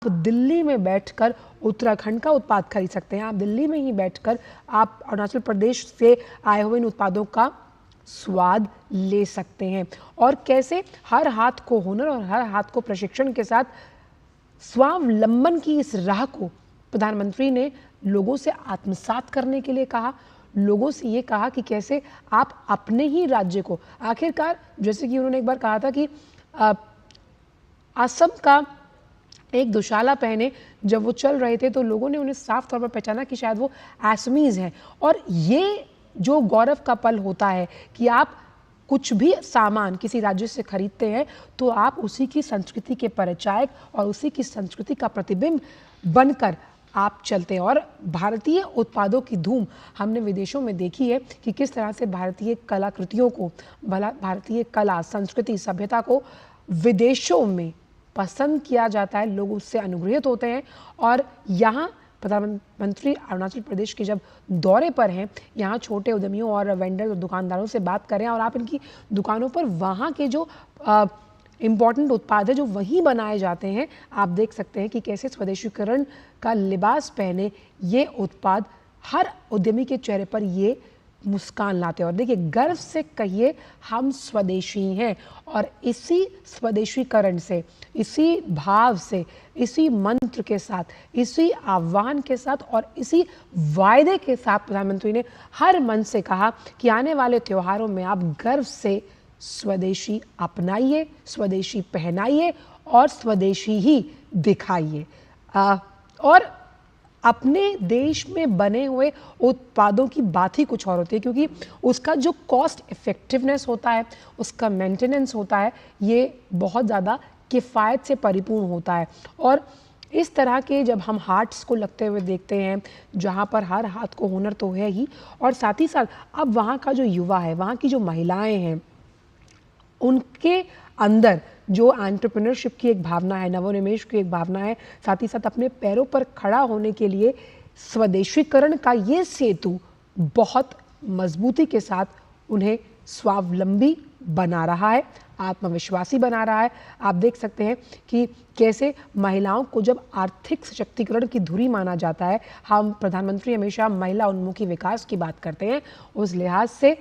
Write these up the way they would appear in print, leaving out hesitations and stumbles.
दिल्ली में बैठकर उत्तराखंड का उत्पाद खरीद सकते हैं। आप दिल्ली में ही बैठकर आप अरुणाचल प्रदेश से आए हुए इन उत्पादों का स्वाद ले सकते हैं। और कैसे हर हाथ को हुनर और हर हाथ को प्रशिक्षण के साथ स्वावलंबन की इस राह को प्रधानमंत्री ने लोगों से आत्मसात करने के लिए कहा। लोगों से ये कहा कि कैसे आप अपने ही राज्य को, आखिरकार जैसे कि उन्होंने एक बार कहा था कि असम का एक दुशाला पहने जब वो चल रहे थे तो लोगों ने उन्हें साफ तौर पर पहचाना कि शायद वो असमीज हैं। और ये जो गौरव का पल होता है कि आप कुछ भी सामान किसी राज्य से खरीदते हैं तो आप उसी की संस्कृति के परिचायक और उसी की संस्कृति का प्रतिबिंब बनकर आप चलते हैं। और भारतीय उत्पादों की धूम हमने विदेशों में देखी है कि किस तरह से भारतीय कलाकृतियों को, भारतीय कला, संस्कृति, सभ्यता को विदेशों में पसंद किया जाता है, लोग उससे अनुग्रहित होते हैं। और यहाँ प्रधानमंत्री अरुणाचल प्रदेश के जब दौरे पर हैं, यहाँ छोटे उद्यमियों और वेंडर और दुकानदारों से बात करें और आप इनकी दुकानों पर वहाँ के जो इम्पॉर्टेंट उत्पाद है जो वहीं बनाए जाते हैं, आप देख सकते हैं कि कैसे स्वदेशीकरण का लिबास पहने ये उत्पाद हर उद्यमी के चेहरे पर ये मुस्कान लाते हैं। और देखिए, गर्व से कहिए हम स्वदेशी हैं। और इसी स्वदेशीकरण से, इसी भाव से, इसी मंत्र के साथ, इसी आह्वान के साथ और इसी वायदे के साथ प्रधानमंत्री ने हर मन से कहा कि आने वाले त्योहारों में आप गर्व से स्वदेशी अपनाइए, स्वदेशी पहनाइए और स्वदेशी ही दिखाइए। और अपने देश में बने हुए उत्पादों की बात ही कुछ और होती है, क्योंकि उसका जो कॉस्ट इफेक्टिवनेस होता है, उसका मेंटेनेंस होता है, ये बहुत ज़्यादा किफ़ायत से परिपूर्ण होता है। और इस तरह के जब हम हार्ट्स को लगते हुए देखते हैं, जहाँ पर हर हाथ को हुनर तो है ही, और साथ ही साथ अब वहाँ का जो युवा है, वहाँ की जो महिलाएं हैं, उनके अंदर जो एंटरप्रेन्योरशिप की एक भावना है, नवोन्मेष की एक भावना है, साथ ही साथ अपने पैरों पर खड़ा होने के लिए स्वदेशीकरण का ये सेतु बहुत मजबूती के साथ उन्हें स्वावलंबी बना रहा है, आत्मविश्वासी बना रहा है। आप देख सकते हैं कि कैसे महिलाओं को जब आर्थिक सशक्तिकरण की धुरी माना जाता है, हम प्रधानमंत्री हमेशा महिला उन्मुखी विकास की बात करते हैं, उस लिहाज से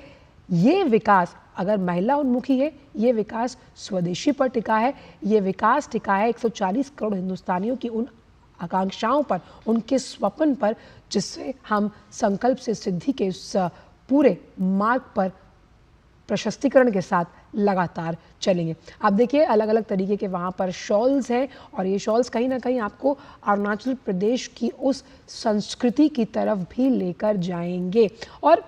ये विकास अगर महिला उन्मुखी है, ये विकास स्वदेशी पर टिका है, ये विकास टिका है 140 करोड़ हिंदुस्तानियों की उन आकांक्षाओं पर, उनके स्वप्न पर, जिससे हम संकल्प से सिद्धि के उस पूरे मार्ग पर प्रशस्तीकरण के साथ लगातार चलेंगे। आप देखिए, अलग अलग तरीके के वहाँ पर शॉल्स हैं और ये शॉल्स कहीं ना कहीं आपको अरुणाचल प्रदेश की उस संस्कृति की तरफ भी लेकर जाएंगे। और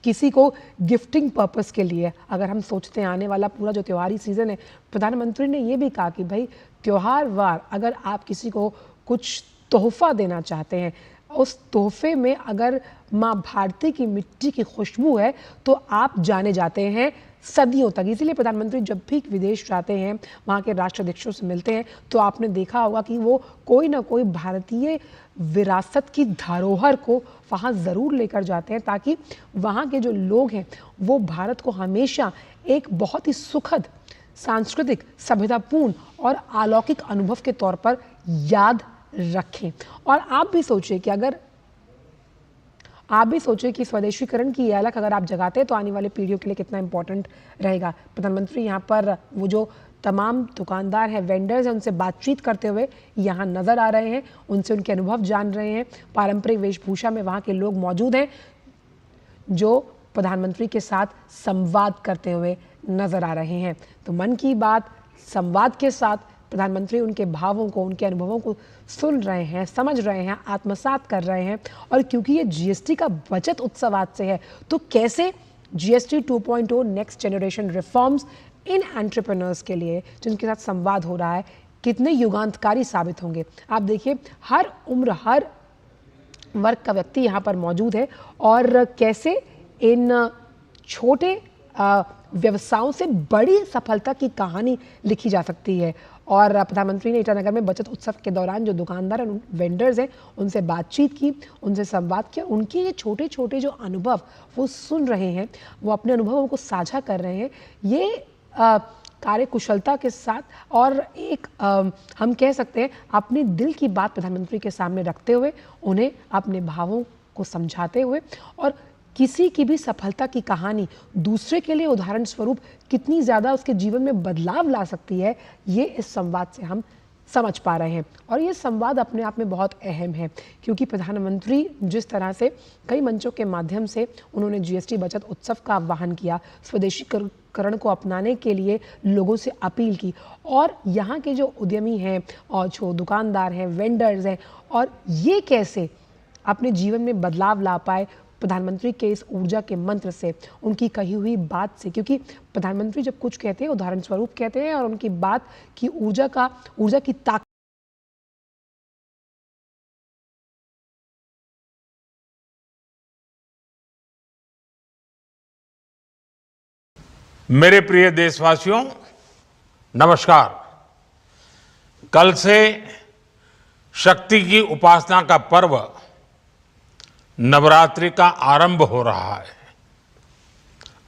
किसी को गिफ्टिंग पर्पस के लिए अगर हम सोचते हैं आने वाला पूरा जो त्योहारी सीज़न है, प्रधानमंत्री ने ये भी कहा कि भाई त्योहार वार अगर आप किसी को कुछ तोहफा देना चाहते हैं, उस तोहफे में अगर माँ भारती की मिट्टी की खुशबू है तो आप जाने जाते हैं सदियों तक। इसीलिए प्रधानमंत्री जब भी विदेश जाते हैं, वहाँ के राष्ट्राध्यक्षों से मिलते हैं, तो आपने देखा होगा कि वो कोई ना कोई भारतीय विरासत की धरोहर को वहाँ ज़रूर लेकर जाते हैं, ताकि वहाँ के जो लोग हैं वो भारत को हमेशा एक बहुत ही सुखद, सांस्कृतिक, सभ्यतापूर्ण और अलौकिक अनुभव के तौर पर याद रखें। और आप भी सोचिए कि स्वदेशीकरण की ये अलग अगर आप जगाते हैं तो आने वाले पीढ़ियों के लिए कितना इंपॉर्टेंट रहेगा। प्रधानमंत्री यहाँ पर वो जो तमाम दुकानदार हैं, वेंडर्स हैं, उनसे बातचीत करते हुए यहाँ नज़र आ रहे हैं, उनसे उनके अनुभव जान रहे हैं। पारंपरिक वेशभूषा में वहाँ के लोग मौजूद हैं जो प्रधानमंत्री के साथ संवाद करते हुए नज़र आ रहे हैं। तो मन की बात संवाद के साथ प्रधानमंत्री उनके भावों को, उनके अनुभवों को सुन रहे हैं, समझ रहे हैं, आत्मसात कर रहे हैं। और क्योंकि ये जीएसटी का बचत उत्सव आज से है, तो कैसे GST 2.0 next generation reforms in entrepreneurs के लिए जिनके साथ संवाद हो रहा है, कितने युगांतकारी साबित होंगे। आप देखिए, हर उम्र, हर वर्ग का व्यक्ति यहाँ पर मौजूद है और कैसे इन छोटे व्यवसायों से बड़ी सफलता की कहानी लिखी जा सकती है। और प्रधानमंत्री ने ईटानगर में बचत उत्सव के दौरान जो दुकानदार और वेंडर्स हैं उनसे बातचीत की, उनसे संवाद किया, उनके ये छोटे छोटे जो अनुभव वो सुन रहे हैं, वो अपने अनुभवों को साझा कर रहे हैं। ये कार्यकुशलता के साथ और एक हम कह सकते हैं अपने दिल की बात प्रधानमंत्री के सामने रखते हुए, उन्हें अपने भावों को समझाते हुए और किसी की भी सफलता की कहानी दूसरे के लिए उदाहरण स्वरूप कितनी ज़्यादा उसके जीवन में बदलाव ला सकती है, ये इस संवाद से हम समझ पा रहे हैं। और ये संवाद अपने आप में बहुत अहम है, क्योंकि प्रधानमंत्री जिस तरह से कई मंचों के माध्यम से उन्होंने जीएसटी बचत उत्सव का आह्वान किया, स्वदेशीकरण को अपनाने के लिए लोगों से अपील की, और यहाँ के जो उद्यमी हैं और जो दुकानदार हैं, वेंडर्स हैं, और ये कैसे अपने जीवन में बदलाव ला पाए प्रधानमंत्री के इस ऊर्जा के मंत्र से, उनकी कही हुई बात से। क्योंकि प्रधानमंत्री जब कुछ कहते हैं उदाहरण स्वरूप कहते हैं, और उनकी बात की ऊर्जा की ताकत। मेरे प्रिय देशवासियों, नमस्कार। कल से शक्ति की उपासना का पर्व नवरात्रि का आरंभ हो रहा है।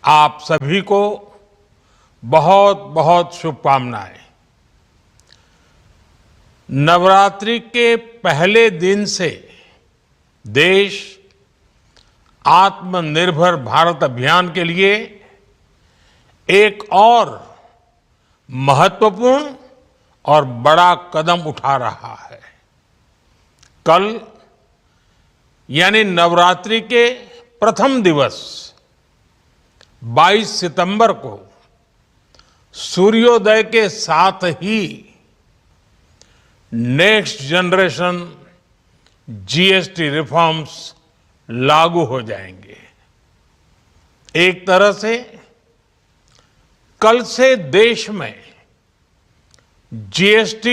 आप सभी को बहुत बहुत शुभकामनाएं। नवरात्रि के पहले दिन से देश आत्मनिर्भर भारत अभियान के लिए एक और महत्वपूर्ण और बड़ा कदम उठा रहा है। कल यानी नवरात्रि के प्रथम दिवस 22 सितंबर को सूर्योदय के साथ ही नेक्स्ट जनरेशन जीएसटी रिफॉर्म्स लागू हो जाएंगे। एक तरह से कल से देश में जीएसटी